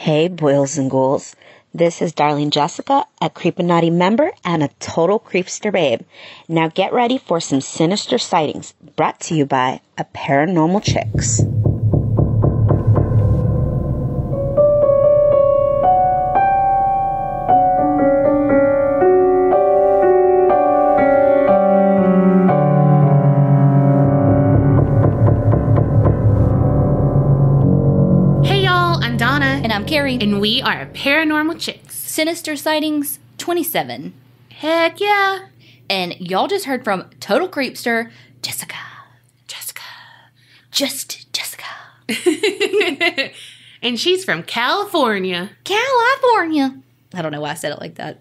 Hey, boils and ghouls. This is Darling Jessica, a Creepinati member and a total creepster babe. Now get ready for some sinister sightings brought to you by a Paranormal Chicks. I'm Carrie. And we are Paranormal Chicks. Sinister Sightings 27. Heck yeah. And y'all just heard from total creepster Jessica. Just Jessica. And she's from California. California. I don't know why I said it like that.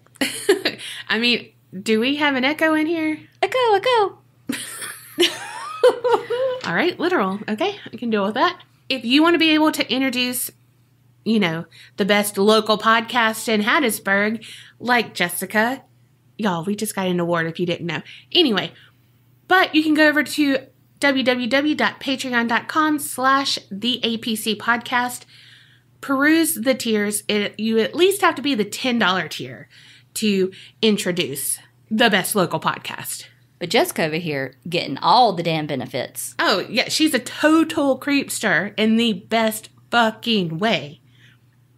I mean, do we have an echo in here? Echo. All right, literal. Okay, I can deal with that. If you want to be able to introduce, the best local podcast in Hattiesburg, like Jessica. Y'all, we just got an award if you didn't know. Anyway, but you can go over to www.patreon.com/theapc podcast. Peruse the tiers. You at least have to be the $10 tier to introduce the best local podcast. But Jessica over here getting all the damn benefits. Oh, yeah. She's a total creepster in the best fucking way.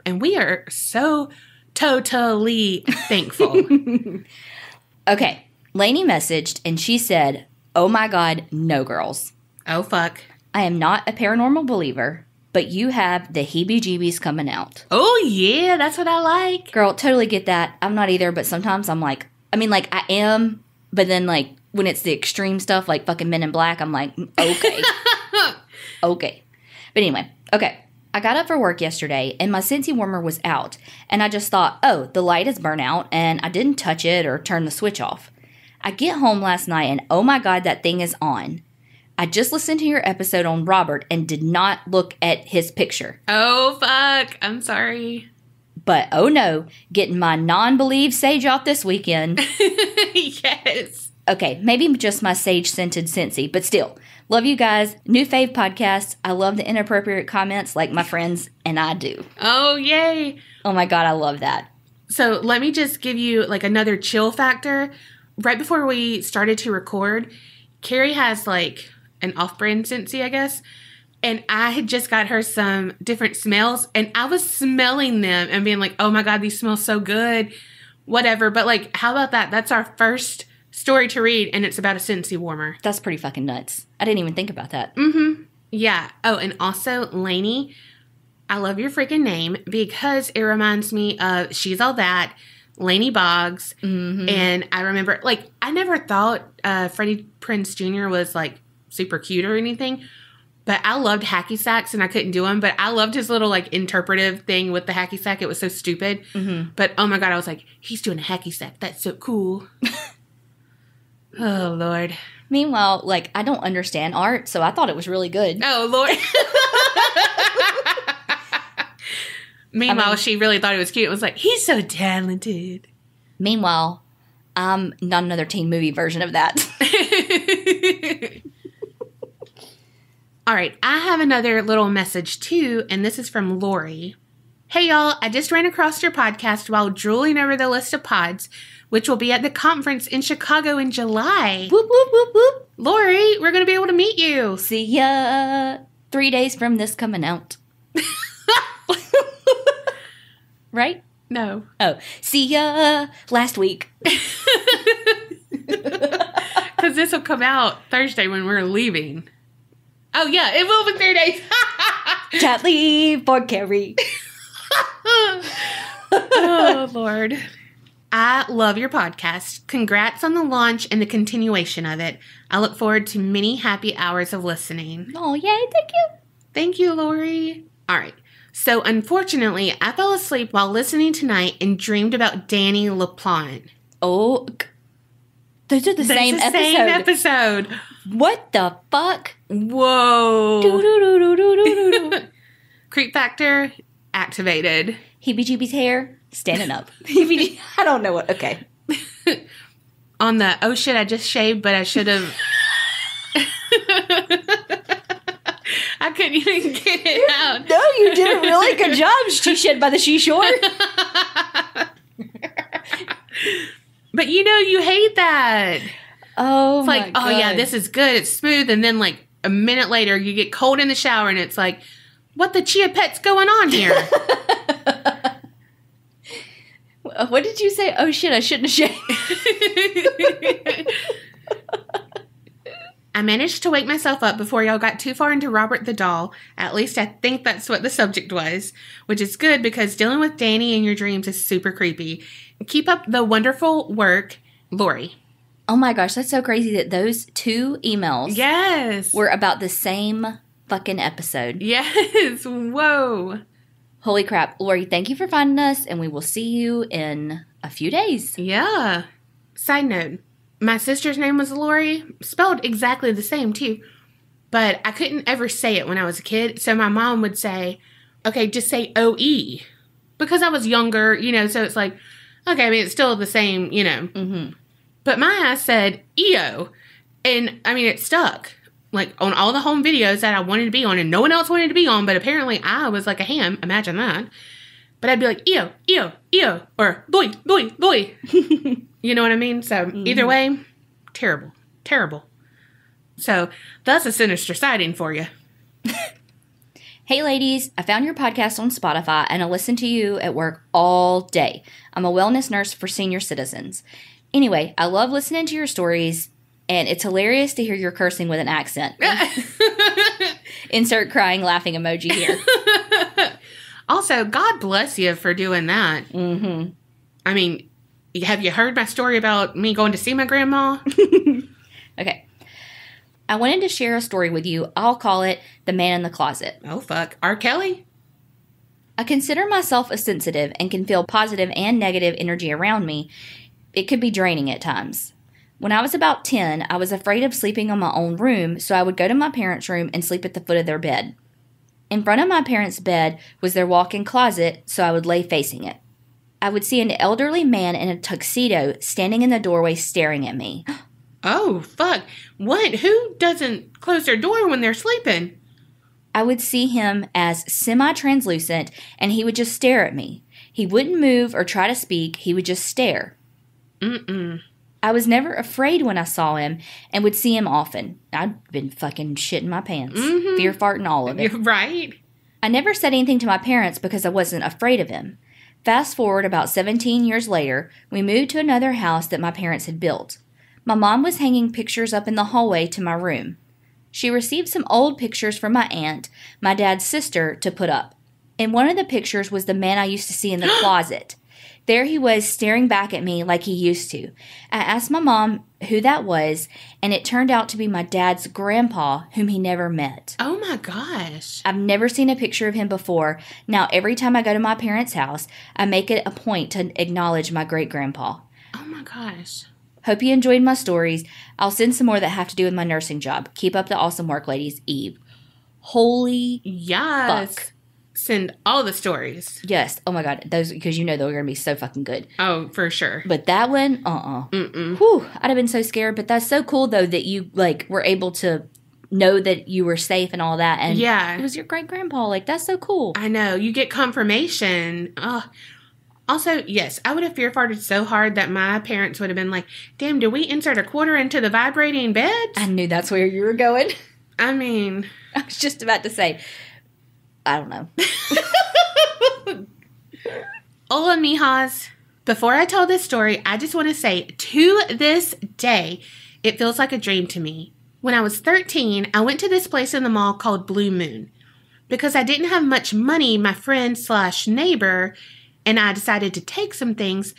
And we are so totally thankful. Okay. Lainey messaged and she said, "Oh my God, no girls. Oh fuck. I am not a paranormal believer, but you have the heebie-jeebies coming out." Oh yeah, that's what I like. Girl, totally get that. I'm not either, but sometimes I'm like, I am, but then like when it's the extreme stuff like fucking Men in Black, I'm like, okay. Okay. But anyway, okay. I got up for work yesterday and my Scentsy warmer was out and I just thought, oh, the light is burnt out and I didn't touch it or turn the switch off. I get home last night and oh my God, that thing is on. I just listened to your episode on Robert and did not look at his picture. Oh, fuck. I'm sorry. But oh no, getting my non-believe sage off this weekend. Yes. Okay, maybe just my sage-scented Scentsy, but still. Love you guys. New fave podcast. I love the inappropriate comments like my friends, and I do. Oh, yay. Oh my God, I love that. So let me just give you like another chill factor. Right before we started to record, Carrie has like an off-brand Scentsy, I guess. And I had just got her some different smells, and I was smelling them and being like, oh my God, these smell so good. Whatever. But like, how about that? That's our first story to read, and it's about a Scentsy warmer. That's pretty fucking nuts. I didn't even think about that. Mm-hmm. Yeah. Oh, and also, Lainey, I love your freaking name because it reminds me of She's All That, Lainey Boggs. Mm-hmm. And I remember, like, I never thought Freddie Prinze Jr. was, like, super cute or anything. But I loved hacky sacks, and I couldn't do them. But I loved his little, like, interpretive thing with the hacky sack. It was so stupid. Mm-hmm. But, oh, my God, I was like, he's doing a hacky sack. That's so cool. Oh, Lord. Meanwhile, like, I don't understand art, so I thought it was really good. Oh, Lord. Meanwhile, she really thought it was cute. It was like, he's so talented. Meanwhile, I'm not another teen movie version of that. All right, I have another little message, too, and this is from Lori. Hey, y'all. I just ran across your podcast while drooling over the list of pods, which will be at the conference in Chicago in July. Whoop, whoop, whoop, whoop. Lori, we're going to be able to meet you. See ya 3 days from this coming out. Right? No. Oh, see ya last week. Because this will come out Thursday when we're leaving. Oh, yeah, it will be 3 days. Can't leave for Carrie. Oh, Lord. I love your podcast. Congrats on the launch and the continuation of it. I look forward to many happy hours of listening. Oh, yay. Thank you. Thank you, Lori. All right. So, unfortunately, I fell asleep while listening tonight and dreamed about Danny LaPlante. Oh, those are the same episode. Same episode. What the fuck? Whoa. Do-do-do-do-do-do-do. Creep factor activated. Heebie-jeebies hair standing up. I don't know what. Okay. On the, oh shit, I just shaved, but I should have. I couldn't even get it out. No, you did a really good job. She shed by the seashore. But you hate that. Oh, it's my like, God. oh yeah, this is good. It's smooth. And then like a minute later, you get cold in the shower and it's like, what the chia pet's going on here? What did you say? Oh shit, I shouldn't have shaved. I managed to wake myself up before y'all got too far into Robert the Doll. At least I think that's what the subject was, which is good because dealing with Danny in your dreams is super creepy. Keep up the wonderful work, Lori. Oh my gosh, that's so crazy that those 2 emails Yes. were about the same fucking episode. Yes. Whoa. Holy crap. Lori, thank you for finding us, and we will see you in a few days. Yeah. Side note, my sister's name was Lori, spelled exactly the same too, but I couldn't ever say it when I was a kid, so my mom would say, okay, just say O-E, because I was younger, so it's like, okay, I mean, it's still the same, Mm-hmm. But my ass said EO, and I mean, it stuck, like on all the home videos that I wanted to be on, and no one else wanted to be on, but apparently I was like a ham, imagine that. But I'd be like, EO, EO, EO, or boy, boy, boy. You know what I mean? So either way, terrible, terrible. So that's a sinister sighting for you. Hey ladies, I found your podcast on Spotify and I listen to you at work all day. I'm a wellness nurse for senior citizens. Anyway, I love listening to your stories and it's hilarious to hear your cursing with an accent. Insert crying laughing emoji here. Also, God bless you for doing that. Mm-hmm. I mean, have you heard my story about me going to see my grandma? Okay. I wanted to share a story with you. I'll call it The Man in the Closet. Oh, fuck. R. Kelly? I consider myself a sensitive and can feel positive and negative energy around me. It could be draining at times. When I was about 10, I was afraid of sleeping in my own room, so I would go to my parents' room and sleep at the foot of their bed. In front of my parents' bed was their walk-in closet, so I would lay facing it. I would see an elderly man in a tuxedo standing in the doorway staring at me. Oh, fuck. What? Who doesn't close their door when they're sleeping? I would see him as semi-translucent, and he would just stare at me. He wouldn't move or try to speak. He would just stare. Mm-mm. I was never afraid when I saw him and would see him often. I'd been fucking shitting my pants. Mm-hmm. Fear farting all of it. You're right. I never said anything to my parents because I wasn't afraid of him. Fast forward about 17 years later, we moved to another house that my parents had built. My mom was hanging pictures up in the hallway to my room. She received some old pictures from my aunt, my dad's sister, to put up. In one of the pictures was the man I used to see in the closet. There he was staring back at me like he used to. I asked my mom who that was, and it turned out to be my dad's grandpa, whom he never met. Oh my gosh. I've never seen a picture of him before. Now, every time I go to my parents' house, I make it a point to acknowledge my great-grandpa. Oh my gosh. Hope you enjoyed my stories. I'll send some more that have to do with my nursing job. Keep up the awesome work, ladies. Eve. Holy Yes. fuck. Send all the stories. Yes. Oh my God. Those, because you know they're going to be so fucking good. Oh, for sure. But that one, Mm-mm. Whew, I'd have been so scared. But that's so cool, though, that you, like, were able to know that you were safe and all that. And yeah. it was your great-grandpa. Like, that's so cool. I know. You get confirmation. Also, yes, I would have fear farted so hard that my parents would have been like, damn, did we insert a quarter into the vibrating bed? I knew that's where you were going. I mean, I was just about to say, I don't know. Hola, mijas. Before I tell this story, I just want to say, to this day, it feels like a dream to me. When I was 13, I went to this place in the mall called Blue Moon. Because I didn't have much money, my friend/neighbor and I decided to take some things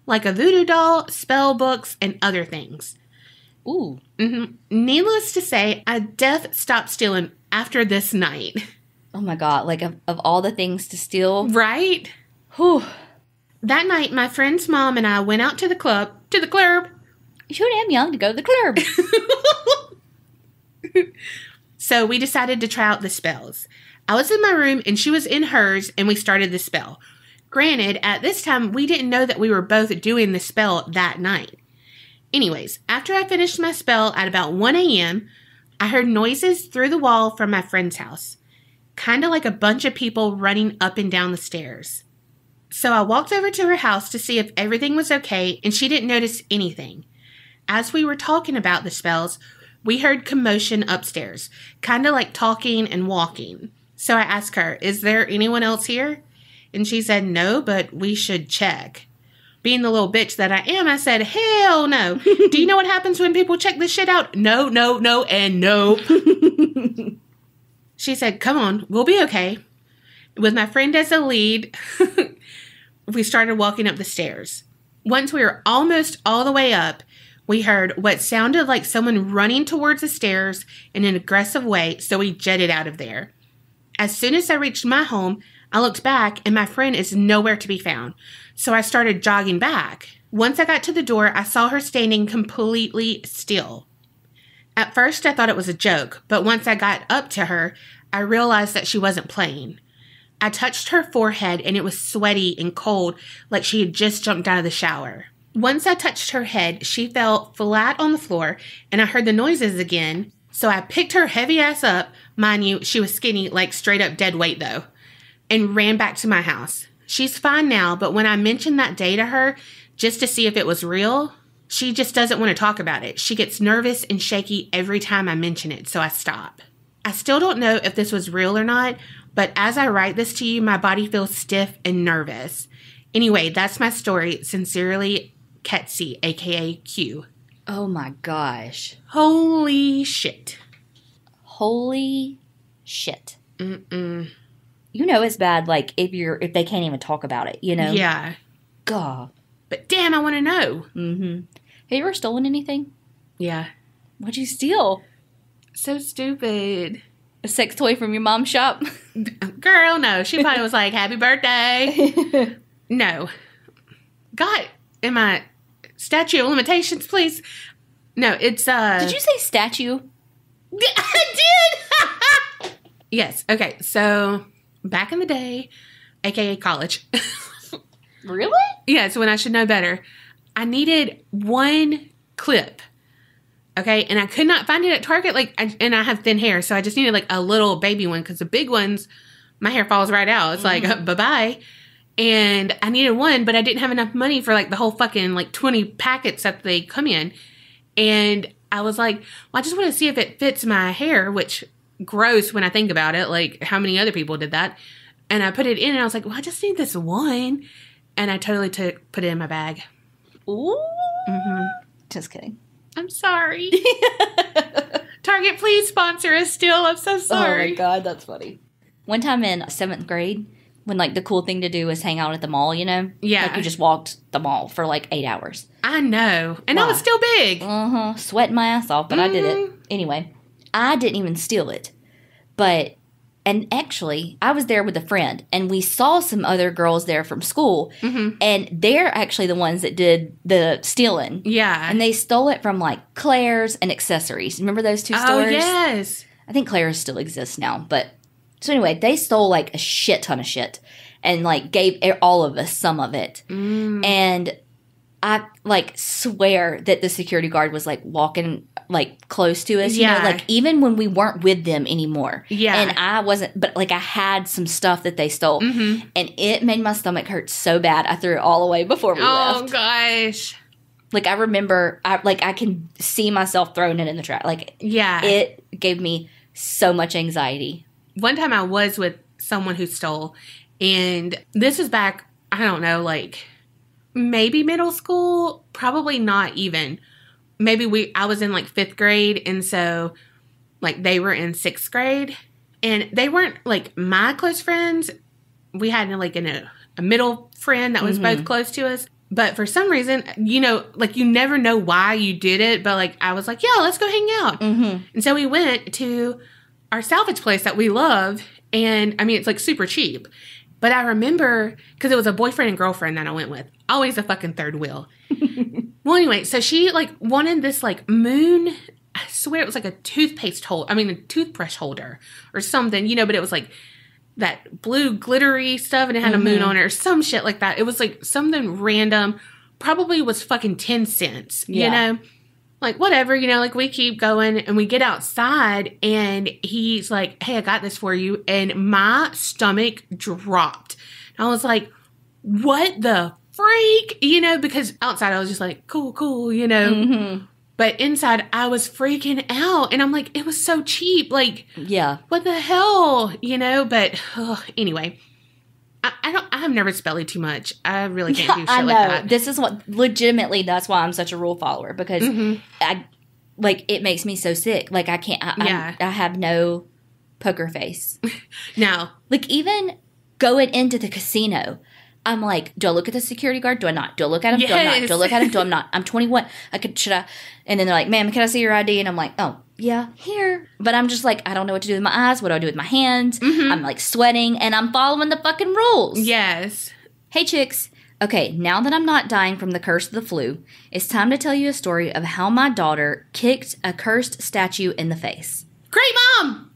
like a voodoo doll, spell books, and other things. Ooh. Mm-hmm. Needless to say, I stopped stealing after this night. Oh my God. Like, of all the things to steal. Right? Whew. That night, my friend's mom and I went out to the club. You're too damn young to go to the club. So we decided to try out the spells. I was in my room and she was in hers and we started the spell. Granted, at this time, we didn't know that we were both doing the spell that night. Anyways, after I finished my spell at about 1 a.m., I heard noises through the wall from my friend's house. kind of like a bunch of people running up and down the stairs. So I walked over to her house to see if everything was okay, and she didn't notice anything. As we were talking about the spells, we heard commotion upstairs, kind of like talking and walking. So I asked her, is there anyone else here? And she said, no, but we should check. Being the little bitch that I am, I said, hell no. Do you know what happens when people check this shit out? No, no, no, and no. She said, come on, we'll be okay. With my friend as a lead, we started walking up the stairs. Once we were almost all the way up, we heard what sounded like someone running towards the stairs in an aggressive way, so we jetted out of there. As soon as I reached my home, I looked back and my friend is nowhere to be found, so I started jogging back. Once I got to the door, I saw her standing completely still. At first, I thought it was a joke, but once I got up to her, I realized that she wasn't playing. I touched her forehead and it was sweaty and cold, like she had just jumped out of the shower. Once I touched her head, she fell flat on the floor and I heard the noises again, so I picked her heavy ass up, mind you, she was skinny, like straight up dead weight though, and ran back to my house. She's fine now, but when I mentioned that day to her, just to see if it was real, she just doesn't want to talk about it. She gets nervous and shaky every time I mention it, so I stop. I still don't know if this was real or not, but as I write this to you, my body feels stiff and nervous. Anyway, that's my story. Sincerely, Ketsy, aka Q. Oh my gosh. Holy shit. Holy shit. Mm-mm. You know it's bad, like, if they can't even talk about it, you know? Yeah. God. But damn, I want to know. Mm-hmm. Have you ever stolen anything? Yeah. What'd you steal? So stupid. A sex toy from your mom's shop? Girl, no. She probably was like, happy birthday. No. God, am I... Statute of limitations, please. No, it's... Did you say statue? I did! Yes. Okay, so back in the day, aka college. Really? Yeah, so when I should know better, I needed one clip. Okay, and I could not find it at Target, and I have thin hair, so I just needed, like, a little baby one, because the big ones, my hair falls right out. It's like, bye-bye. And I needed one, but I didn't have enough money for, like, the whole fucking, like, 20 packets that they come in. And I was like, well, I just want to see if it fits my hair, which, gross when I think about it, like, how many other people did that. And I put it in, and I was like, well, I just need this one. And I totally put it in my bag. Ooh. Mm-hmm. Just kidding. I'm sorry. Target, please sponsor us still. I'm so sorry. Oh my God, that's funny. One time in 7th grade, when, like, the cool thing to do was hang out at the mall, you know? Yeah. Like, you just walked the mall for, like, 8 hours. I know. And I was still big. Uh-huh. Sweating my ass off, but I did it. Anyway, I didn't even steal it. And actually, I was there with a friend, and we saw some other girls there from school, and they're actually the ones that did the stealing. Yeah. And they stole it from, like, Claire's and Accessories. Remember those two stores? Oh, yes. I think Claire's still exists now, but... So anyway, they stole, like, a shit ton of shit, and, like, gave all of us some of it. And I, like, swear that the security guard was, like, walking... like, close to us, you know, like, even when we weren't with them anymore. Yeah. And I wasn't, but, like, I had some stuff that they stole. And it made my stomach hurt so bad, I threw it all away before we left. Oh, gosh. Like, I remember, I can see myself throwing it in the trash. Like, yeah. It gave me so much anxiety. One time I was with someone who stole, and this is back, I don't know, like, maybe middle school, probably not even. Maybe I was in, like, 5th grade, and so, like, they were in 6th grade, and they weren't, like, my close friends. We had, like, a middle friend that was both close to us, but for some reason, you know, like, you never know why you did it, but, like, I was like, yeah, let's go hang out. And so we went to our salvage place that we love, and, I mean, it's, like, super cheap, but I remember, because it was a boyfriend and girlfriend that I went with, always a fucking third wheel. Well, anyway, so she, like, wanted this, like, moon, I swear it was, like, a toothpaste holder, a toothbrush holder or something, you know, but it was, like, that blue glittery stuff, and it had a moon on it or some shit like that. It was, like, something random, probably was fucking 10 cents, you know? like, whatever, you know, like, we keep going and we get outside and he's like, hey, I got this for you. And my stomach dropped. And I was like, what the freak? You know, because outside I was just like, cool, you know. Mm-hmm. But inside I was freaking out. And I'm like, it was so cheap. Like, yeah, what the hell? You know, but anyway. I've never spellied too much. I really can't do shit I know. like that. This is what, legitimately, that's why I'm such a rule follower, because it makes me so sick. Like, I can't, I have no poker face. No. Like, even going into the casino, I'm like, do I look at the security guard? Do I not? Do I look at him? Yes. Do I not? Do I look at him? Do I not? I'm 21. Should I? And then they're like, ma'am, can I see your ID? And I'm like, oh, yeah, here. But I'm just like, I don't know what to do with my eyes. What do I do with my hands? Mm-hmm. I'm like sweating and I'm following the fucking rules. Yes. Hey, chicks. Okay, now that I'm not dying from the curse of the flu, it's time to tell you a story of how my daughter kicked a cursed statue in the face. Great mom!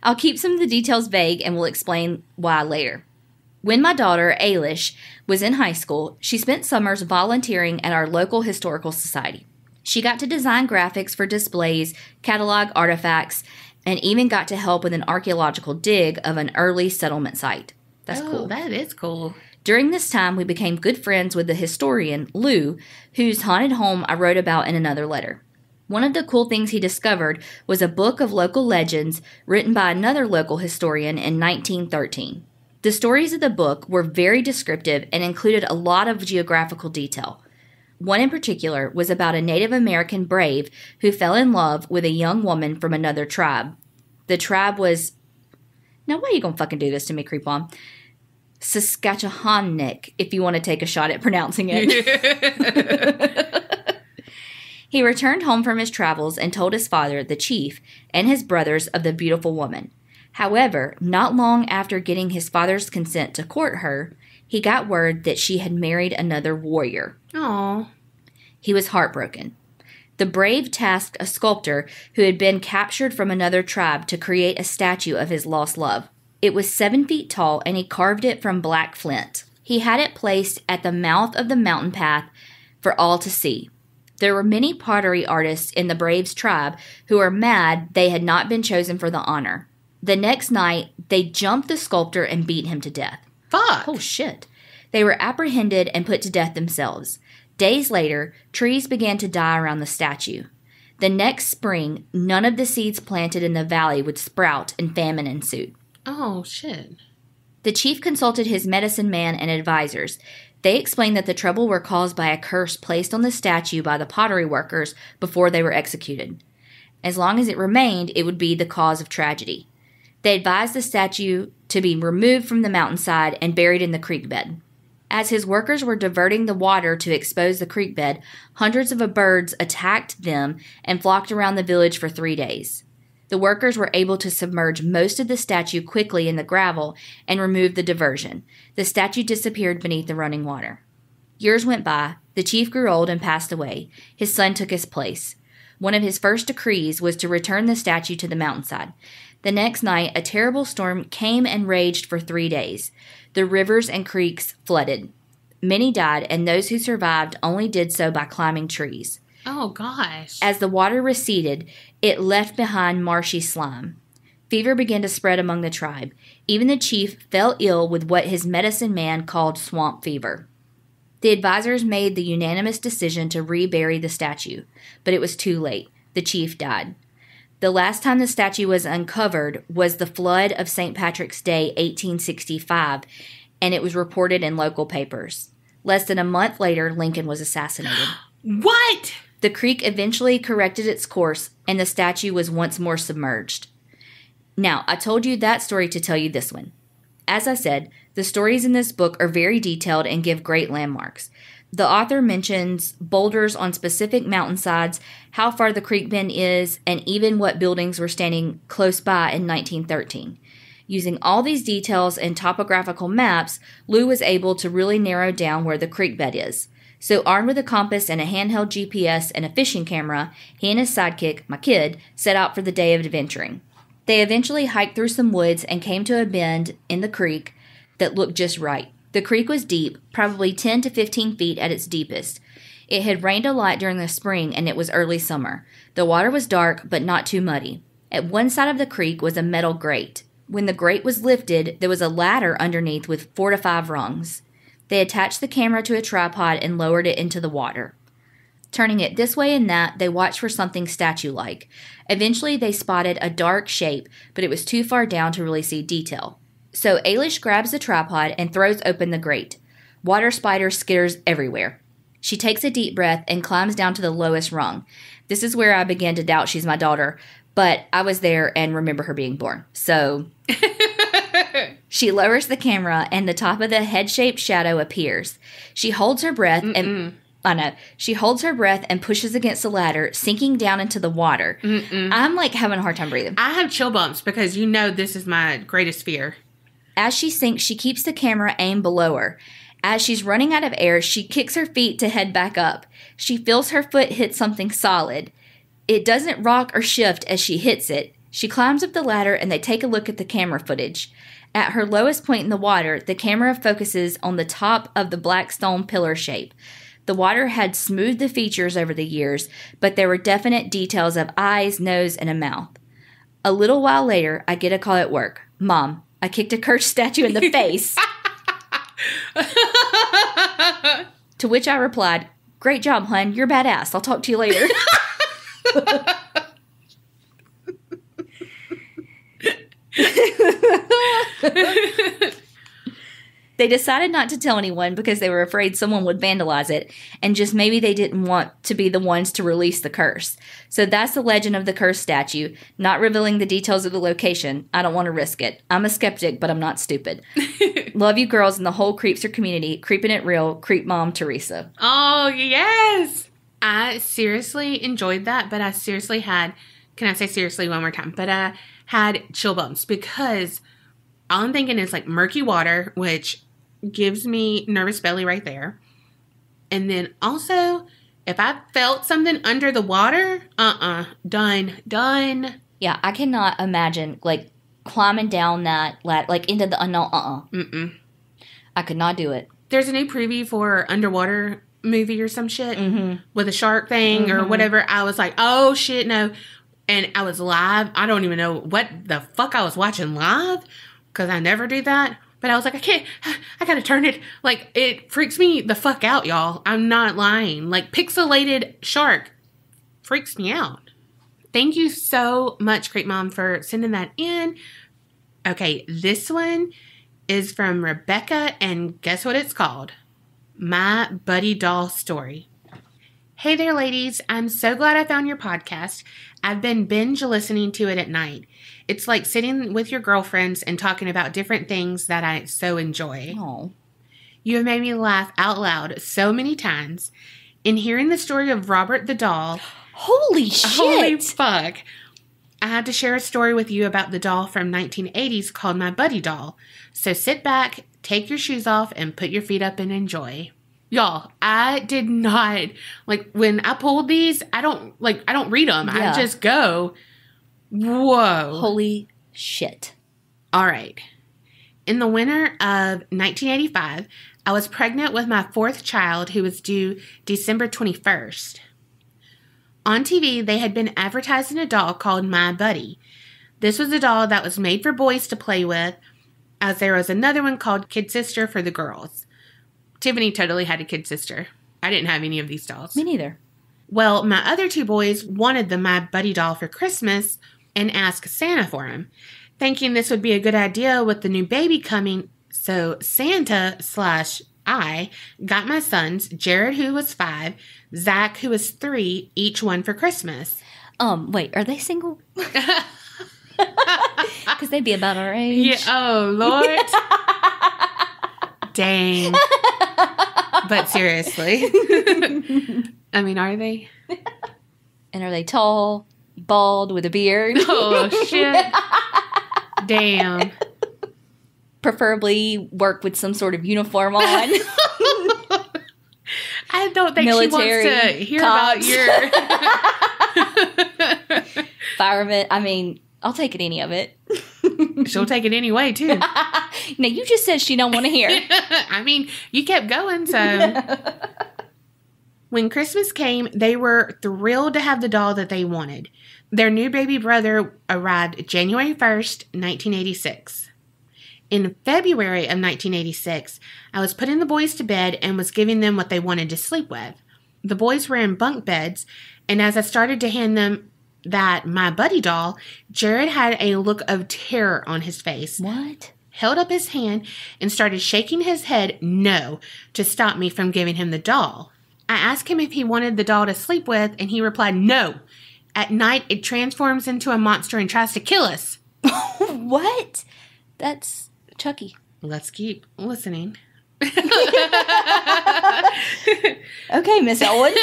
I'll keep some of the details vague and will explain why later. When my daughter, Ailish, was in high school, she spent summers volunteering at our local historical society. She got to design graphics for displays, catalog artifacts, and even got to help with an archaeological dig of an early settlement site. That's cool. That is cool. During this time, we became good friends with the historian, Lou, whose haunted home I wrote about in another letter. One of the cool things he discovered was a book of local legends written by another local historian in 1913. The stories of the book were very descriptive and included a lot of geographical detail. One in particular was about a Native American brave who fell in love with a young woman from another tribe. The tribe was... Now, why are you going to fucking do this to me, creep on? Saskatchewanik, if you want to take a shot at pronouncing it. He returned home from his travels and told his father, the chief, and his brothers of the beautiful woman. However, not long after getting his father's consent to court her, he got word that she had married another warrior. Aww. He was heartbroken. The brave tasked a sculptor who had been captured from another tribe to create a statue of his lost love. It was 7 feet tall, and he carved it from black flint. He had it placed at the mouth of the mountain path for all to see. There were many pottery artists in the brave's tribe who were mad they had not been chosen for the honor. The next night, they jumped the sculptor and beat him to death. Fuck. Oh, shit. They were apprehended and put to death themselves. Days later, trees began to die around the statue. The next spring, none of the seeds planted in the valley would sprout and famine ensued. Oh, shit. The chief consulted his medicine man and advisors. They explained that the trouble were caused by a curse placed on the statue by the pottery workers before they were executed. As long as it remained, it would be the cause of tragedy. They advised the statue to be removed from the mountainside and buried in the creek bed. As his workers were diverting the water to expose the creek bed, hundreds of birds attacked them and flocked around the village for 3 days. The workers were able to submerge most of the statue quickly in the gravel and remove the diversion. The statue disappeared beneath the running water. Years went by. The chief grew old and passed away. His son took his place. One of his first decrees was to return the statue to the mountainside. The next night, a terrible storm came and raged for 3 days. The rivers and creeks flooded. Many died, and those who survived only did so by climbing trees. Oh, gosh. As the water receded, it left behind marshy slime. Fever began to spread among the tribe. Even the chief fell ill with what his medicine man called swamp fever. The advisors made the unanimous decision to rebury the statue, but it was too late. The chief died. The last time the statue was uncovered was the flood of St. Patrick's Day, 1865, and it was reported in local papers. Less than a month later, Lincoln was assassinated. What? The creek eventually corrected its course, and the statue was once more submerged. Now, I told you that story to tell you this one. As I said, the stories in this book are very detailed and give great landmarks. The author mentions boulders on specific mountainsides, how far the creek bend is, and even what buildings were standing close by in 1913. Using all these details and topographical maps, Lou was able to really narrow down where the creek bed is. So armed with a compass and a handheld GPS and a fishing camera, he and his sidekick, my kid, set out for the day of adventuring. They eventually hiked through some woods and came to a bend in the creek that looked just right. The creek was deep, probably 10 to 15 feet at its deepest. It had rained a lot during the spring, and it was early summer. The water was dark, but not too muddy. At one side of the creek was a metal grate. When the grate was lifted, there was a ladder underneath with 4 to 5 rungs. They attached the camera to a tripod and lowered it into the water. Turning it this way and that, they watched for something statue-like. Eventually, they spotted a dark shape, but it was too far down to really see detail. So Ailish grabs the tripod and throws open the grate. Water spider skitters everywhere. She takes a deep breath and climbs down to the lowest rung. This is where I began to doubt she's my daughter, but I was there and remember her being born. So she lowers the camera and the top of the head-shaped shadow appears. She holds her breath She holds her breath and pushes against the ladder, sinking down into the water. I'm like having a hard time breathing. I have chill bumps because you know this is my greatest fear. As she sinks, she keeps the camera aimed below her. As she's running out of air, she kicks her feet to head back up. She feels her foot hit something solid. It doesn't rock or shift as she hits it. She climbs up the ladder and they take a look at the camera footage. At her lowest point in the water, the camera focuses on the top of the black stone pillar shape. The water had smoothed the features over the years, but there were definite details of eyes, nose, and a mouth. A little while later, I get a call at work. Mom, I kicked a cursed statue in the face. To which I replied, great job, hun. You're badass. I'll talk to you later. They decided not to tell anyone because they were afraid someone would vandalize it, and just maybe they didn't want to be the ones to release the curse. So that's the legend of the cursed statue, not revealing the details of the location. I don't want to risk it. I'm a skeptic, but I'm not stupid. Love you girls and the whole Creepster community. Creeping it real. Creep Mom, Teresa. Oh, yes. I seriously enjoyed that, but I seriously had, can I say seriously one more time? But I had chill bumps because all I'm thinking is like murky water, which gives me nervous belly right there. And then also, if I felt something under the water, done. Yeah, I cannot imagine, like, climbing down that ladder, like, into the unknown, I could not do it. There's a new preview for underwater movie or some shit with a shark thing or whatever. I was like, oh, shit, no. And I was live. I don't even know what the fuck I was watching live because I never do that. But I was like, I gotta turn it. Like, it freaks me the fuck out, y'all. I'm not lying. Like, pixelated shark freaks me out. Thank you so much, Creep Mom, for sending that in. Okay, this one is from Rebecca, and guess what it's called? My Buddy Doll Story. Hey there, ladies. I'm so glad I found your podcast. I've been binge listening to it at night. It's like sitting with your girlfriends and talking about different things that I so enjoy. Oh. You have made me laugh out loud so many times. In hearing the story of Robert the doll... Holy shit! Holy fuck. I had to share a story with you about the doll from 1980s called My Buddy Doll. So sit back, take your shoes off, and put your feet up and enjoy. Y'all, I did not... Like, when I pulled these, I don't read them. Yeah. I just go... Whoa. Holy shit. All right. In the winter of 1985, I was pregnant with my 4th child who was due December 21st. On TV, they had been advertising a doll called My Buddy. This was a doll that was made for boys to play with, as there was another one called Kid Sister for the girls. Tiffany totally had a kid sister. I didn't have any of these dolls. Me neither. Well, my other 2 boys wanted the My Buddy doll for Christmas and asked Santa for him, thinking this would be a good idea with the new baby coming. So Santa/I got my sons, Jared, who was 5, Zach, who was 3, each one for Christmas. Wait, are they single? Because they'd be about our age. Yeah. Oh, Lord. Dang. But seriously. I mean, are they? And are they tall, bald, with a beard? Oh, shit. Damn. Preferably work with some sort of uniform on. I don't think Military, she wants to hear cops. about your... Fireman. I mean, I'll take it, any of it. She'll take it anyway, too. Now, you just said she don't want to hear. I mean, you kept going, so... When Christmas came, they were thrilled to have the doll that they wanted. Their new baby brother arrived January 1st, 1986. In February of 1986, I was putting the boys to bed and was giving them what they wanted to sleep with. The boys were in bunk beds, and as I started to hand them that My Buddy doll, Jared had a look of terror on his face. What? Held up his hand and started shaking his head no to stop me from giving him the doll. I asked him if he wanted the doll to sleep with, and he replied, no. At night, it transforms into a monster and tries to kill us. What? That's Chucky. Let's keep listening. Okay, Miss Elwood.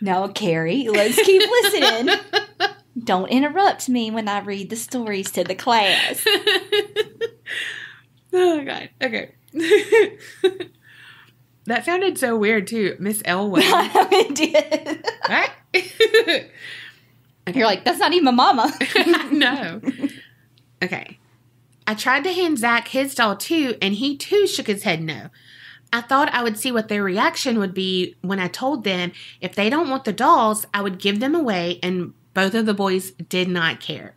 Now, Carrie, let's keep listening. Don't interrupt me when I read the stories to the class. Oh, God. Okay. That sounded so weird, too. Miss Elwood. It did. What? You're like, that's not even my mama. No. Okay. I tried to hand Zach his doll, too, and he, too, shook his head no. I thought I would see what their reaction would be when I told them if they don't want the dolls, I would give them away, and both of the boys did not care.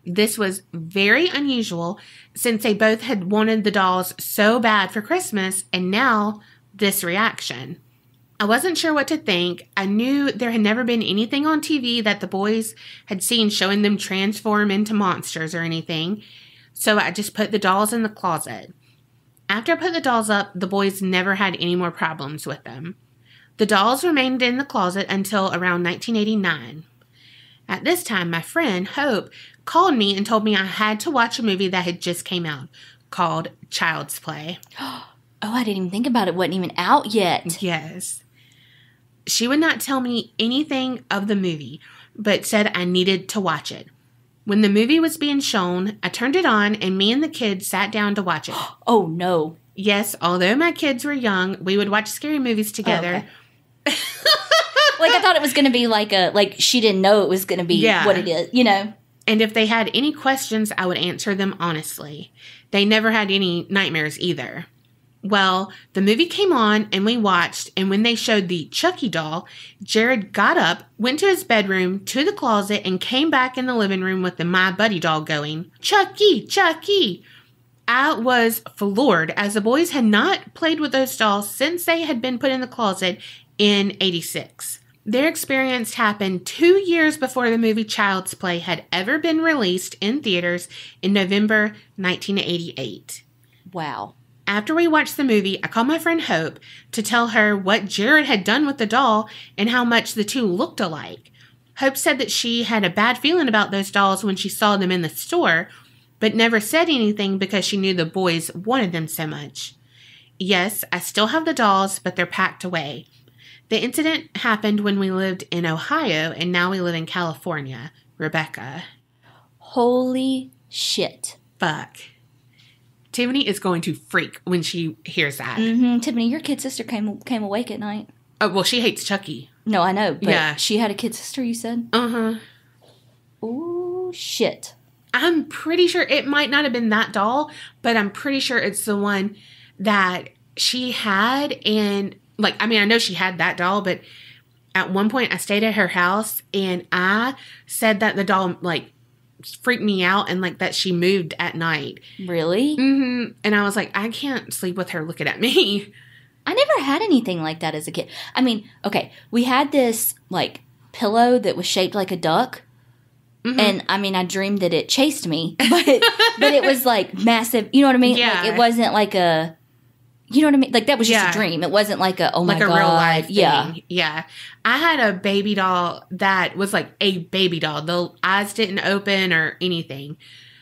This was very unusual since they both had wanted the dolls so bad for Christmas, and now this reaction. I wasn't sure what to think. I knew there had never been anything on TV that the boys had seen showing them transform into monsters or anything, so I just put the dolls in the closet. After I put the dolls up, the boys never had any more problems with them. The dolls remained in the closet until around 1989. At this time, my friend, Hope, called me and told me I had to watch a movie that had just came out called Child's Play. Oh, I didn't even think about it. It wasn't even out yet. Yes. She would not tell me anything of the movie, but said I needed to watch it. When the movie was being shown, I turned it on and me and the kids sat down to watch it. Oh, no. Yes, although my kids were young, we would watch scary movies together. Oh, okay. Like, I thought it was going to be like she didn't know it was going to be what it is, you know? And if they had any questions, I would answer them honestly. They never had any nightmares either. Well, the movie came on and we watched, and when they showed the Chucky doll, Jared got up, went to his bedroom, to the closet, and came back in the living room with the My Buddy doll going, Chucky, Chucky! I was floored, as the boys had not played with those dolls since they had been put in the closet in '86. Their experience happened 2 years before the movie Child's Play had ever been released in theaters in November 1988. Wow. After we watched the movie, I called my friend Hope to tell her what Jared had done with the doll and how much the two looked alike. Hope said that she had a bad feeling about those dolls when she saw them in the store, but never said anything because she knew the boys wanted them so much. Yes, I still have the dolls, but they're packed away. The incident happened when we lived in Ohio, and now we live in California. Rebecca. Holy shit. Fuck. Tiffany is going to freak when she hears that. Mm-hmm. Tiffany, your kid sister came awake at night. Oh, well, she hates Chucky. No, I know, but yeah. She had a kid sister, you said? Uh-huh. Ooh, shit. I'm pretty sure it might not have been that doll, but I'm pretty sure it's the one that she had, and I know she had that doll, but at one point I stayed at her house and I said that the doll, freaked me out and, that she moved at night. Really? Mm-hmm. And I was like, I can't sleep with her looking at me. I never had anything like that as a kid. I mean, okay, we had this, pillow that was shaped like a duck. Mm-hmm. And, I dreamed that it chased me. But it was, massive. You know what I mean? Yeah. It wasn't like a... You know what I mean? That was just a dream. It wasn't like a, oh my God. Like a real life thing. Yeah. Yeah. I had a baby doll that was like a baby doll. The eyes didn't open or anything.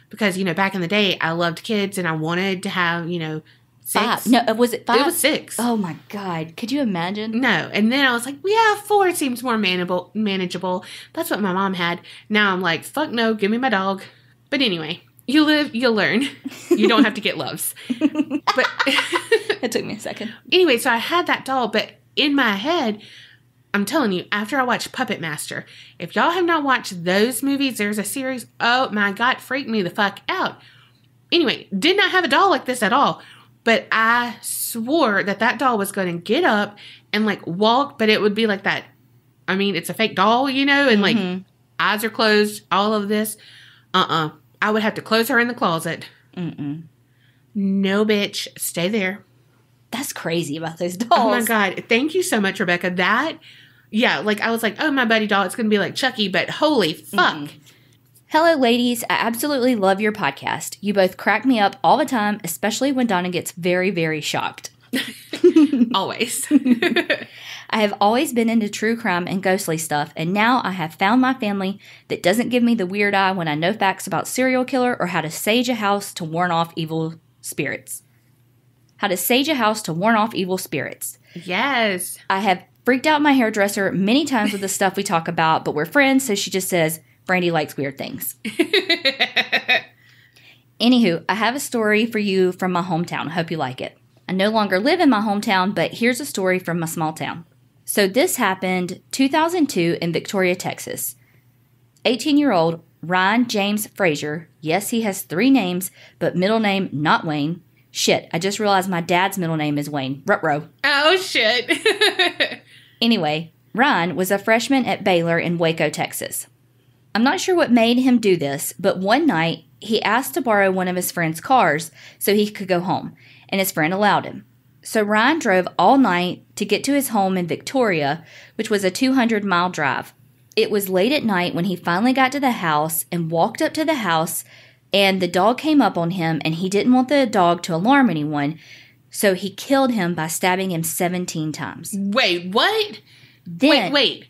Because, back in the day, I loved kids and I wanted to have, 6. 5. No, was it 5? It was 6. Oh my God. Could you imagine? No. And then I was like, 4 seems more manageable. That's what my mom had. Now I'm like, fuck no, give me my dog. But anyway. You live, you'll learn. You don't have to get loves. But it took me a second. Anyway, so I had that doll, but in my head, I'm telling you, after I watched Puppet Master, if y'all have not watched those movies, there's a series, oh my God, freaked me the fuck out. Anyway, did not have a doll like this at all. But I swore that doll was going to get up and like walk, but it would be like that. I mean, it's a fake doll, you know, and like eyes are closed, all of this. I would have to close her in the closet. No, bitch. Stay there. That's crazy about those dolls. Oh my God. Thank you so much, Rebecca. Like I was like, oh, my buddy doll, it's going to be like Chucky, but holy fuck. Hello, ladies. I absolutely love your podcast. You both crack me up all the time, especially when Donna gets very, very shocked. Always. I have always been into true crime and ghostly stuff, and now I have found my family that doesn't give me the weird eye when I know facts about serial killer or how to sage a house to warn off evil spirits. How to sage a house to warn off evil spirits. Yes. I have freaked out my hairdresser many times with the stuff we talk about, but we're friends, so she just says, Brandy likes weird things. Anywho, I have a story for you from my hometown. I hope you like it. I no longer live in my hometown, but here's a story from my small town. So this happened 2002 in Victoria, Texas. 18-year-old Ryan James Frazier, yes, he has 3 names, but middle name not Wayne. Shit, I just realized my dad's middle name is Wayne. Ruh-roh. Oh, shit. Anyway, Ryan was a freshman at Baylor in Waco, Texas. I'm not sure what made him do this, but one night he asked to borrow one of his friend's cars so he could go home, and his friend allowed him. So Ryan drove all night to get to his home in Victoria, which was a 200-mile drive. It was late at night when he finally got to the house and walked up to the house, and the dog came up on him, and he didn't want the dog to alarm anyone, so he killed him by stabbing him 17 times. Wait, what? Then, Wait.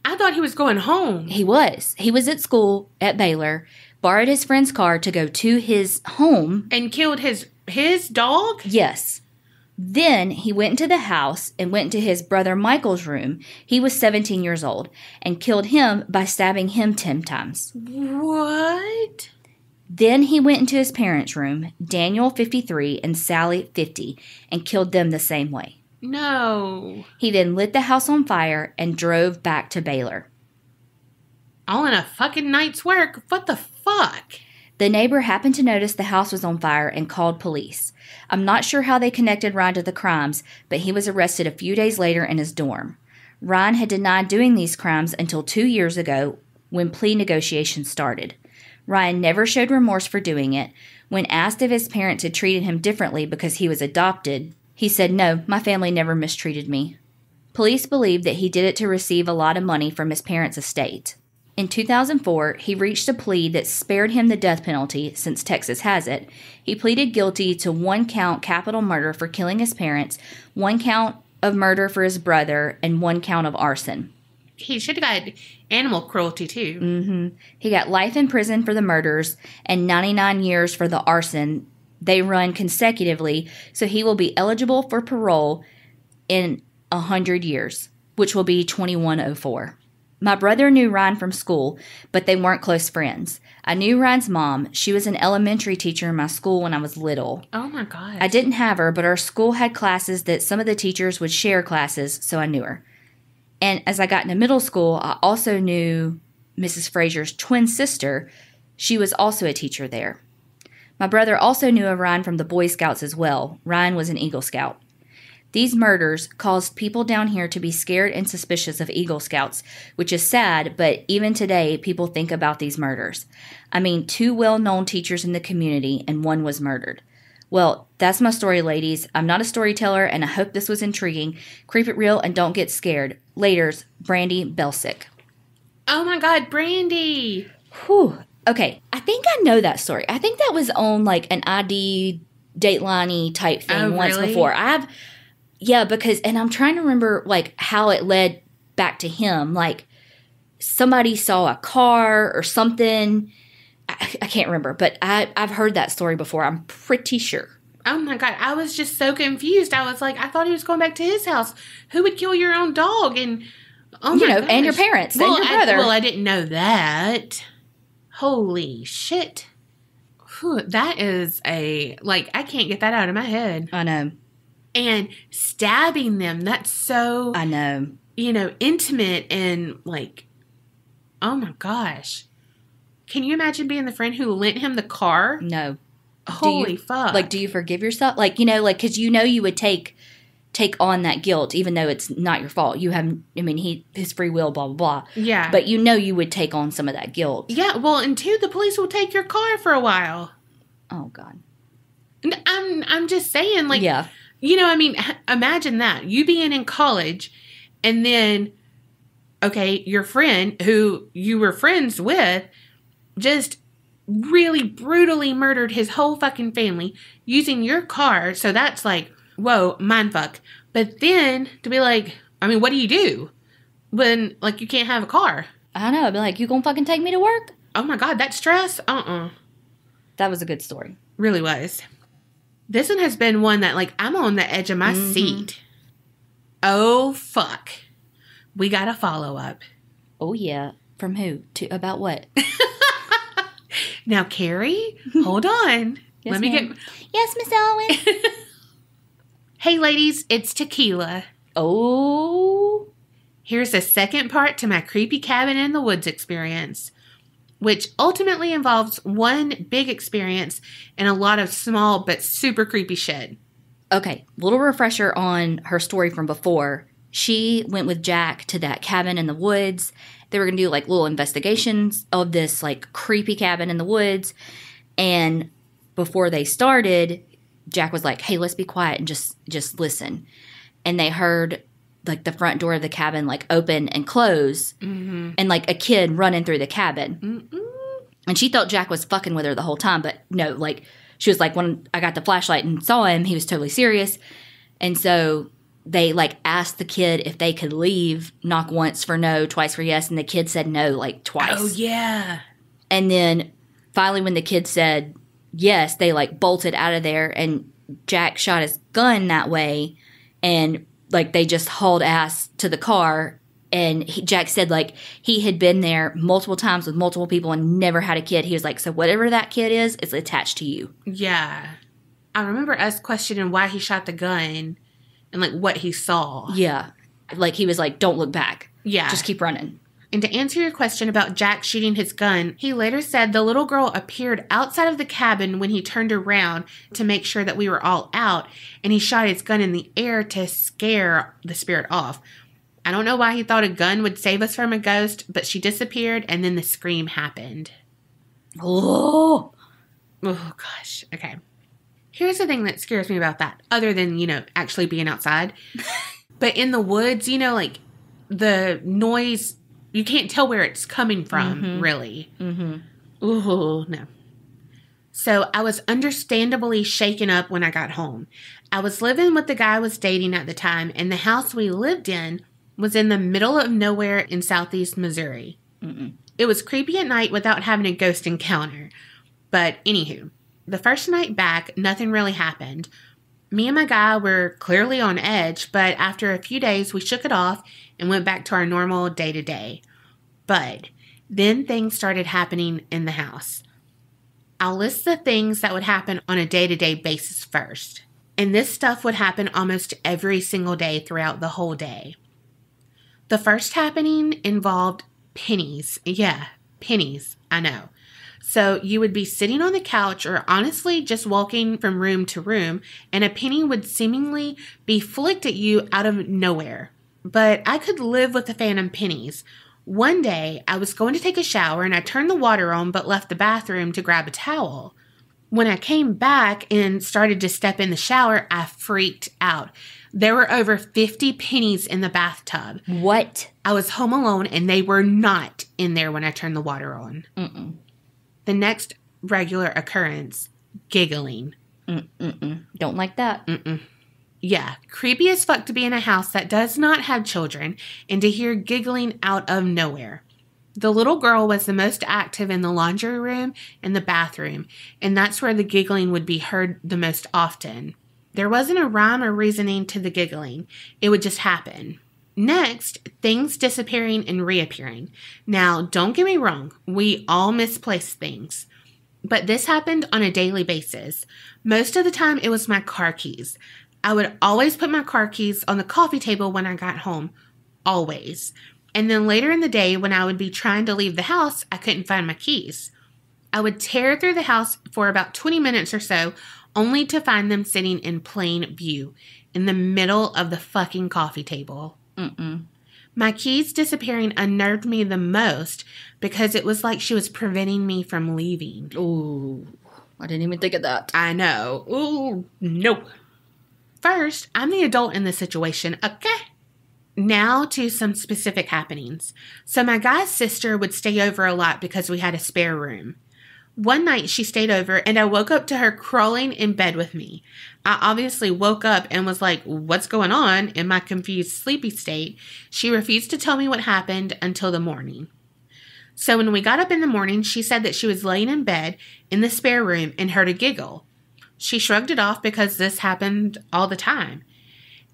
I thought he was going home. He was. He was at school at Baylor, borrowed his friend's car to go to his home. And killed his dog? Yes. Then he went into the house and went into his brother Michael's room. He was 17 years old and killed him by stabbing him 10 times. What? Then he went into his parents' room, Daniel 53 and Sally 50, and killed them the same way. No. He then lit the house on fire and drove back to Baylor. All in a fucking night's work? What the fuck? The neighbor happened to notice the house was on fire and called police. I'm not sure how they connected Ryan to the crimes, but he was arrested a few days later in his dorm. Ryan had denied doing these crimes until 2 years ago when plea negotiations started. Ryan never showed remorse for doing it. When asked if his parents had treated him differently because he was adopted, he said, "No, my family never mistreated me." Police believe that he did it to receive a lot of money from his parents' estate. In 2004, he reached a plea that spared him the death penalty, since Texas has it. He pleaded guilty to 1-count capital murder for killing his parents, 1 count of murder for his brother, and 1 count of arson. He should have got animal cruelty, too. He got life in prison for the murders and 99 years for the arson. They run consecutively, so he will be eligible for parole in 100 years, which will be 2104. My brother knew Ryan from school, but they weren't close friends. I knew Ryan's mom. She was an elementary teacher in my school when I was little. Oh, my God. I didn't have her, but our school had classes that some of the teachers would share classes, so I knew her. And as I got into middle school, I also knew Mrs. Frazier's twin sister. She was also a teacher there. My brother also knew of Ryan from the Boy Scouts as well. Ryan was an Eagle Scout. These murders caused people down here to be scared and suspicious of Eagle Scouts, which is sad, but even today, people think about these murders. I mean, 2 well-known teachers in the community, and 1 was murdered. Well, that's my story, ladies. I'm not a storyteller, and I hope this was intriguing. Creep it real and don't get scared. Laters, Brandy Belsick. Oh, my God, Brandy. Whew. Okay, I think I know that story. I think that was on like an ID Dateline-y type thing once really? before. Yeah, because, and I'm trying to remember like how it led back to him. Like somebody saw a car or something. I can't remember, but I've heard that story before. I'm pretty sure. Oh my God, I was just so confused. I was like, I thought he was going back to his house. Who would kill your own dog? And oh my gosh. And your parents and your brother. I didn't know that. Holy shit. Whew, that is I can't get that out of my head. I know. And stabbing them, that's so... I know. intimate and like, oh my gosh. Can you imagine being the friend who lent him the car? No. Holy fuck. Like, do you forgive yourself? Like, because you would take on that guilt, even though it's not your fault. You have, his free will, blah, blah, blah. Yeah. But you would take on some of that guilt. Yeah, well, and two, the police will take your car for a while. Oh, God. I'm just saying, like, yeah. Imagine that. You being in college, and then, okay, your friend who you were friends with just really brutally murdered his whole fucking family using your car. So that's like, whoa, mindfuck. But then to be like, what do you do when, like, you can't have a car? I don't know. I'd be like, you gonna fucking take me to work? Oh my God, that stress? That was a good story. Really was. This one has been one that, like, I'm on the edge of my seat. Oh, fuck. We got a follow-up. Oh, yeah. From who? About what? Now, Carrie, hold on. Yes, Let me ma'am. get... Yes, Miss Owen. Hey, ladies, it's Tequila. Oh. Here's the second part to my creepy cabin in the woods experience, which ultimately involves one big experience and a lot of small but super creepy shit. Okay, little refresher on her story from before. She went with Jack to that cabin in the woods. They were going to do like little investigations of this like creepy cabin in the woods. And before they started, Jack was like, hey, let's be quiet and just listen. And they heard like the front door of the cabin like open and close, and like a kid running through the cabin. And she thought Jack was fucking with her the whole time, but no, like she was like, when I got the flashlight and saw him, he was totally serious. And so they like asked the kid if they could leave, knock once for no, twice for yes, and the kid said no like twice. Oh yeah. And then finally when the kid said yes, they like bolted out of there, and Jack shot his gun that way, and like they just hauled ass to the car. And Jack said like he had been there multiple times with multiple people and never had a kid. He was like, so whatever that kid is, it's attached to you. Yeah. I remember us questioning why he shot the gun and like what he saw. Yeah. Like he was like, don't look back. Yeah. Just keep running. And to answer your question about Jack shooting his gun, he later said the little girl appeared outside of the cabin when he turned around to make sure that we were all out, and he shot his gun in the air to scare the spirit off. I don't know why he thought a gun would save us from a ghost, but she disappeared, and then the scream happened. Oh Gosh. Okay. Here's the thing that scares me about that, other than, actually being outside. But in the woods, like the noise, you can't tell where it's coming from, really. Ooh, no. So I was understandably shaken up when I got home. I was living with the guy I was dating at the time, and the house we lived in was in the middle of nowhere in southeast Missouri. It was creepy at night without having a ghost encounter. But anywho, the first night back, nothing really happened. Me and my guy were clearly on edge, but after a few days, we shook it off and went back to our normal day-to-day. But then things started happening in the house. I'll list the things that would happen on a day-to-day basis first. And this stuff would happen almost every single day throughout the whole day. The first happening involved pennies. Yeah, pennies, I know. So you would be sitting on the couch or honestly just walking from room to room, and a penny would seemingly be flicked at you out of nowhere. But I could live with the phantom pennies. One day, I was going to take a shower and I turned the water on but left the bathroom to grab a towel. When I came back and started to step in the shower, I freaked out. There were over 50 pennies in the bathtub. What? I was home alone and they were not in there when I turned the water on. The next regular occurrence, giggling. Don't like that. Yeah, creepy as fuck to be in a house that does not have children and to hear giggling out of nowhere. The little girl was the most active in the laundry room and the bathroom, and that's where the giggling would be heard the most often. There wasn't a rhyme or reasoning to the giggling. It would just happen. Next, things disappearing and reappearing. Now, don't get me wrong, we all misplace things. But this happened on a daily basis. Most of the time, it was my car keys. I would always put my car keys on the coffee table when I got home. always. And then later in the day, when I would be trying to leave the house, I couldn't find my keys. I would tear through the house for about 20 minutes or so, only to find them sitting in plain view in the middle of the fucking coffee table. My keys disappearing unnerved me the most because it was like she was preventing me from leaving. Ooh, I didn't even think of that. I know. Ooh, no. First, I'm the adult in the situation, okay? Now to some specific happenings. So my guy's sister would stay over a lot because we had a spare room. One night she stayed over and I woke up to her crawling in bed with me. I obviously woke up and was like, what's going on? In my confused sleepy state, she refused to tell me what happened until the morning. So when we got up in the morning, she said that she was laying in bed in the spare room and heard a giggle. She shrugged it off because this happened all the time.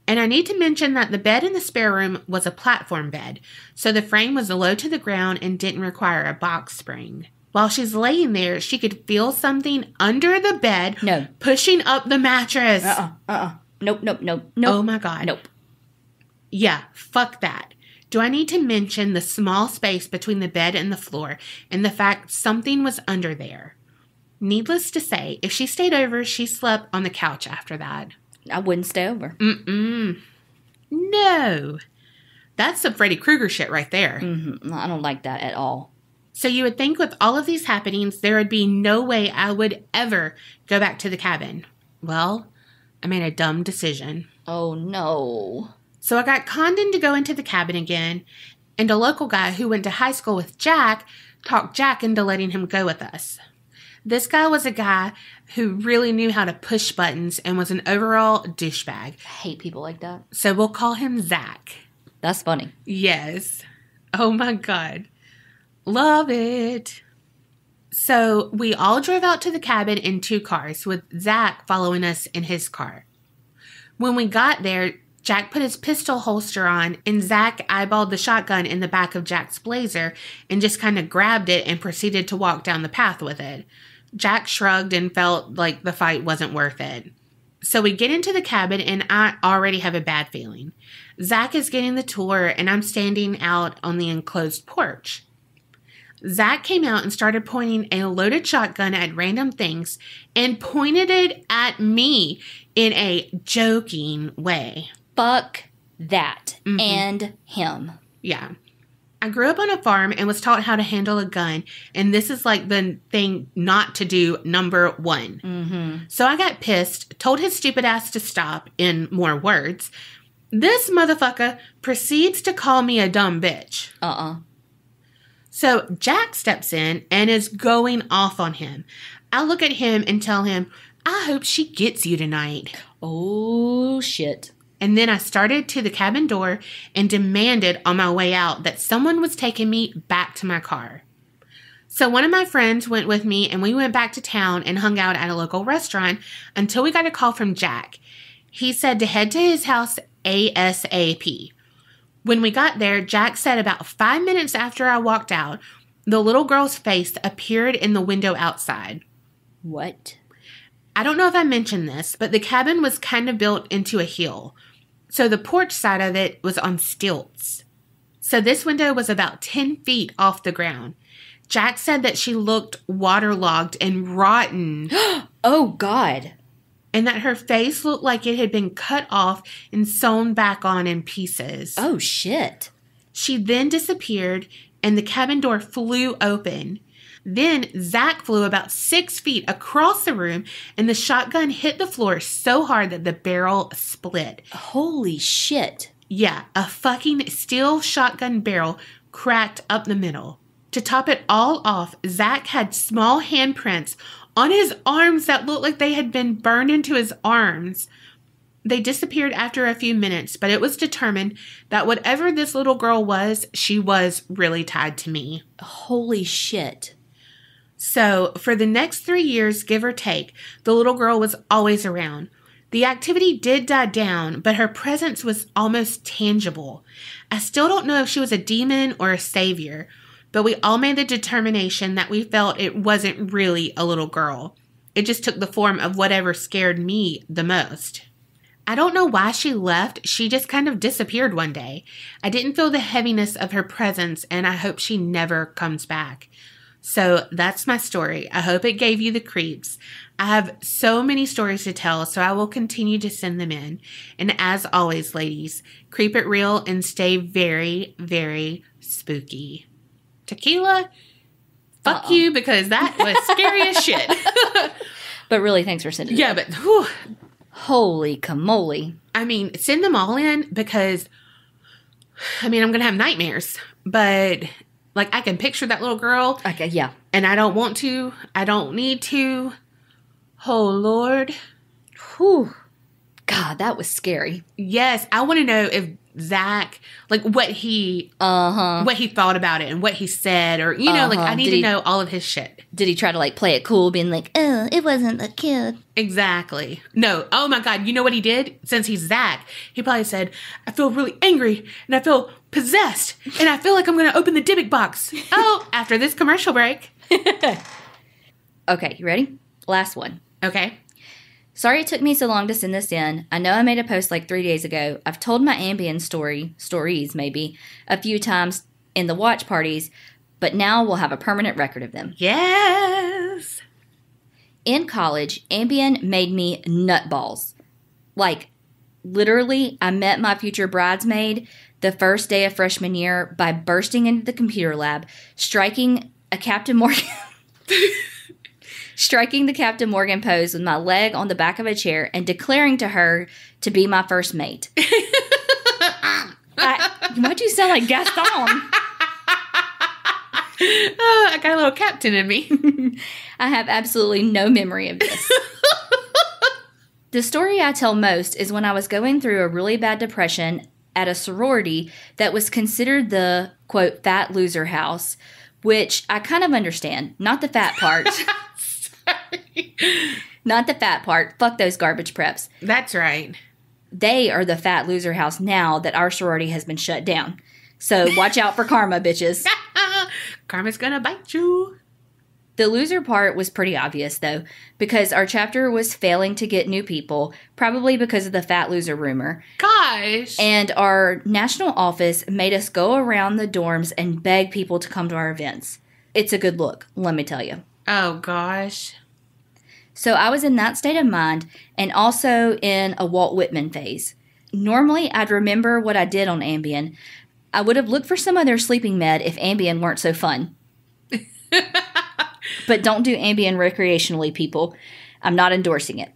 And I need to mention that the bed in the spare room was a platform bed, so the frame was low to the ground and didn't require a box spring. While she's laying there, she could feel something under the bed pushing up the mattress. Nope. Oh my God. Nope. Yeah, fuck that. Do I need to mention the small space between the bed and the floor and the fact something was under there? Needless to say, if she stayed over, she slept on the couch after that. I wouldn't stay over. No. That's some Freddy Krueger shit right there. I don't like that at all. So you would think with all of these happenings, there would be no way I would ever go back to the cabin. Well, I made a dumb decision. Oh, no. So I got conned into going to the cabin again, and a local guy who went to high school with Jack talked Jack into letting him go with us. This guy was a guy who really knew how to push buttons and was an overall douchebag. I hate people like that. So we'll call him Zach. That's funny. Yes. Oh my God. Love it. So we all drove out to the cabin in 2 cars, with Zach following us in his car. When we got there, Jack put his pistol holster on, and Zach eyeballed the shotgun in the back of Jack's blazer and just kind of grabbed it and proceeded to walk down the path with it. Jack shrugged and felt like the fight wasn't worth it. So we get into the cabin, and I already have a bad feeling. Zach is getting the tour, and I'm standing out on the enclosed porch. Zach came out and started pointing a loaded shotgun at random things and pointed it at me in a joking way. Fuck that. And him. Yeah. I grew up on a farm and was taught how to handle a gun, and this is like the thing not to do, number 1. So I got pissed, told his stupid ass to stop, in more words. This motherfucker proceeds to call me a dumb bitch. So Jack steps in and is going off on him. I look at him and tell him, I hope she gets you tonight. Oh, shit. And then I started to the cabin door and demanded on my way out that someone was taking me back to my car. So one of my friends went with me, and we went back to town and hung out at a local restaurant until we got a call from Jack. He said to head to his house ASAP. When we got there, Jack said about 5 minutes after I walked out, the little girl's face appeared in the window outside. What? I don't know if I mentioned this, but the cabin was kind of built into a hill. So the porch side of it was on stilts. So this window was about 10 feet off the ground. Jack said that she looked waterlogged and rotten. Oh, God. And that her face looked like it had been cut off and sewn back on in pieces. Oh, shit. She then disappeared, and the cabin door flew open. Then Zach flew about 6 feet across the room, and the shotgun hit the floor so hard that the barrel split. Holy shit. Yeah, a fucking steel shotgun barrel cracked up the middle. To top it all off, Zach had small handprints on his arms that looked like they had been burned into his arms. They disappeared after a few minutes, but it was determined that whatever this little girl was, she was really tied to me. Holy shit. So, for the next 3 years, give or take, the little girl was always around. The activity did die down, but her presence was almost tangible. I still don't know if she was a demon or a savior, but we all made the determination that we felt it wasn't really a little girl. It just took the form of whatever scared me the most. I don't know why she left. She just kind of disappeared one day. I didn't feel the heaviness of her presence, and I hope she never comes back. So that's my story. I hope it gave you the creeps. I have so many stories to tell, so I will continue to send them in. And as always, ladies, creep it real and stay very, very spooky. Tequila, fuck you, because that was scary as shit. But really, thanks for sending it. Yeah, but whew. Holy camole. I mean, send them all in because, I mean, I'm going to have nightmares. But, like, I can picture that little girl. Okay, yeah. And I don't want to. I don't need to. Oh, Lord. Whew. God, that was scary. Yes, I want to know if Zach, like, what he thought about it and what he said. Or, you know, like, I need to know all of his shit. Did he try to, like, play it cool, being like, oh, it wasn't a kid? Exactly. No. Oh, my God. You know what he did? Since he's Zach, he probably said, I feel really angry and I feel possessed and I feel like I'm going to open the Dybbuk box. Oh, after this commercial break. Okay, you ready? Last one. Okay. Sorry it took me so long to send this in. I know I made a post like 3 days ago. I've told my AMBIEN stories maybe, a few times in the watch parties, but now we'll have a permanent record of them. Yes. In college, AMBIEN made me nutballs. Like, literally, I met my future bridesmaid the first day of freshman year by bursting into the computer lab, striking the Captain Morgan pose with my leg on the back of a chair and declaring to her to be my first mate. Why'd you sound like Gaston? Oh, I got a little captain in me. I have absolutely no memory of this. The story I tell most is when I was going through a really bad depression at a sorority that was considered the, quote, fat loser house, which I kind of understand. Not the fat part. Not the fat part. Fuck those garbage preps. That's right. They are the fat loser house now that our sorority has been shut down. So watch out for karma, bitches. Karma's gonna bite you. The loser part was pretty obvious, though, because our chapter was failing to get new people, probably because of the fat loser rumor. Gosh. And our national office made us go around the dorms and beg people to come to our events. It's a good look, let me tell you. Oh, gosh. So I was in that state of mind and also in a Walt Whitman phase. Normally, I'd remember what I did on AMBIEN. I would have looked for some other sleeping med if AMBIEN weren't so fun. But don't do AMBIEN recreationally, people. I'm not endorsing it.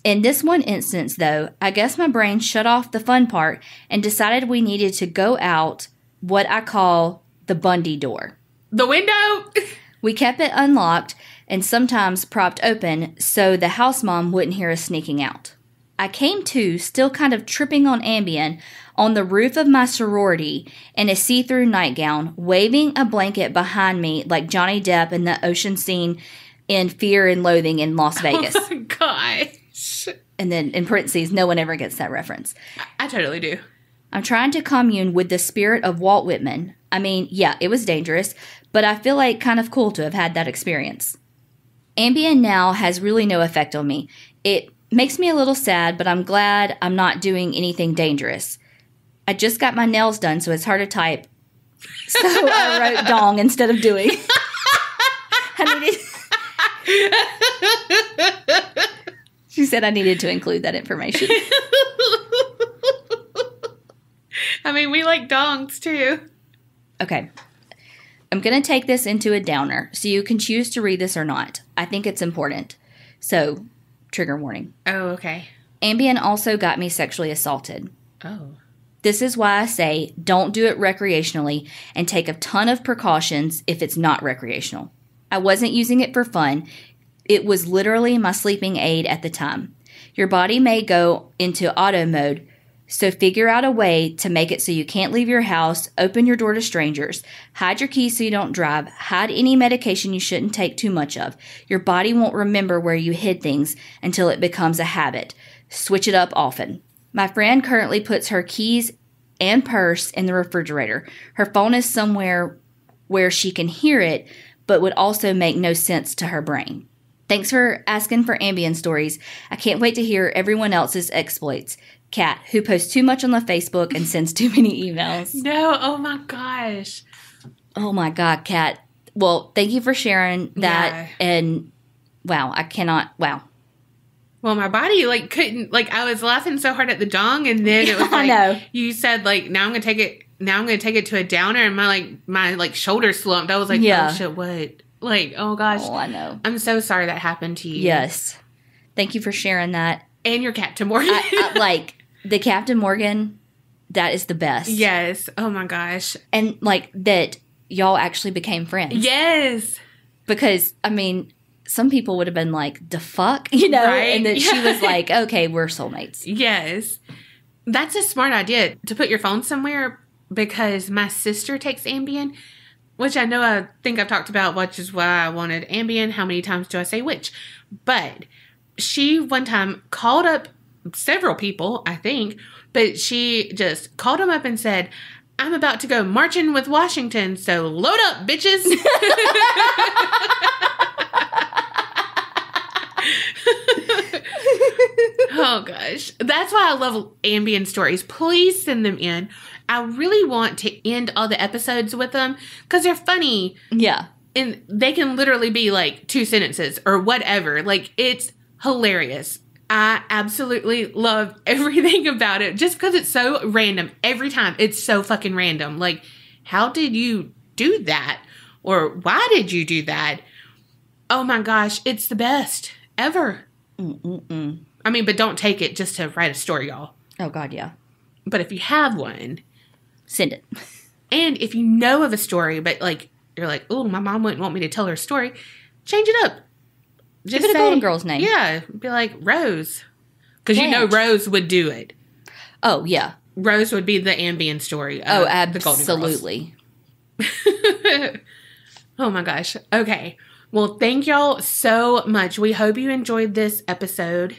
In this one instance, though, I guess my brain shut off the fun part and decided we needed to go out what I call the Bundy door. The window? We kept it unlocked and sometimes propped open so the house mom wouldn't hear us sneaking out. I came to, still kind of tripping on AMBIEN, on the roof of my sorority in a see-through nightgown, waving a blanket behind me like Johnny Depp in the ocean scene in Fear and Loathing in Las Vegas. Oh my gosh. And then in parentheses, no one ever gets that reference. I totally do. I'm trying to commune with the spirit of Walt Whitman. I mean, yeah, it was dangerous, but I feel like kind of cool to have had that experience. AMBIEN now has really no effect on me. It makes me a little sad, but I'm glad I'm not doing anything dangerous. I just got my nails done, so it's hard to type. So I wrote dong instead of doing. She said I needed to include that information. I mean, we like dongs, too. Okay. I'm going to take this into a downer, so you can choose to read this or not. I think it's important. So, trigger warning. Oh, okay. AMBIEN also got me sexually assaulted. Oh. This is why I say don't do it recreationally and take a ton of precautions if it's not recreational. I wasn't using it for fun. It was literally my sleeping aid at the time. Your body may go into auto mode, so figure out a way to make it so you can't leave your house, open your door to strangers, hide your keys so you don't drive, hide any medication you shouldn't take too much of. Your body won't remember where you hid things until it becomes a habit. Switch it up often. My friend currently puts her keys and purse in the refrigerator. Her phone is somewhere where she can hear it, but would also make no sense to her brain. Thanks for asking for Ambien stories. I can't wait to hear everyone else's exploits. Kat, who posts too much on the Facebook and sends too many emails. No, oh my gosh. Oh my God, Kat. Well, thank you for sharing that. Yeah. And wow, I cannot, wow. Well, my body, like, couldn't, like, I was laughing so hard at the dong, and then it was I like, know. you said, like, now I'm going to take it to a downer, and my shoulder slumped. I was like, Yeah. oh, shit, what? Like, oh, gosh. Oh, I know. I'm so sorry that happened to you. Yes. Thank you for sharing that. And your Captain Morgan. I like, the Captain Morgan, that is the best. Yes. Oh, my gosh. And, like, that y'all actually became friends. Yes. Because, I mean, some people would have been like, the fuck? You know? Right? And that she was like, okay, we're soulmates. Yes. That's a smart idea to put your phone somewhere, because my sister takes Ambien, which I think I've talked about, which is why I wanted Ambien. How many times do I say which? But she one time called up several people, I think, but she just called them up and said, I'm about to go marching with Washington, so load up, bitches. Oh, gosh. That's why I love Ambien stories. Please send them in. I really want to end all the episodes with them because they're funny. Yeah. And they can literally be like 2 sentences or whatever. Like, it's hilarious. I absolutely love everything about it just because it's so random. Every time it's so fucking random. Like, how did you do that? Or why did you do that? Oh my gosh, it's the best ever. I mean, but don't take it just to write a story, y'all. Oh, God, yeah. But if you have one, send it. And if you know of a story, but like, you're like, oh, my mom wouldn't want me to tell her story, change it up. Just Give it a Golden Girl's name. Yeah. Be like Rose. Because you know Rose would do it. Oh, yeah. Rose would be the Ambien story. Oh, The Golden Girls. absolutely. Oh, my gosh. Okay. Well, thank y'all so much. We hope you enjoyed this episode.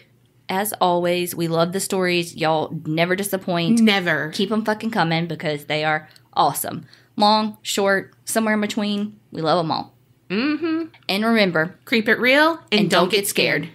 As always, we love the stories. Y'all never disappoint. Never. Keep them fucking coming because they are awesome. Long, short, somewhere in between. We love them all. Mm-hmm. And remember, Creep it real and don't get scared.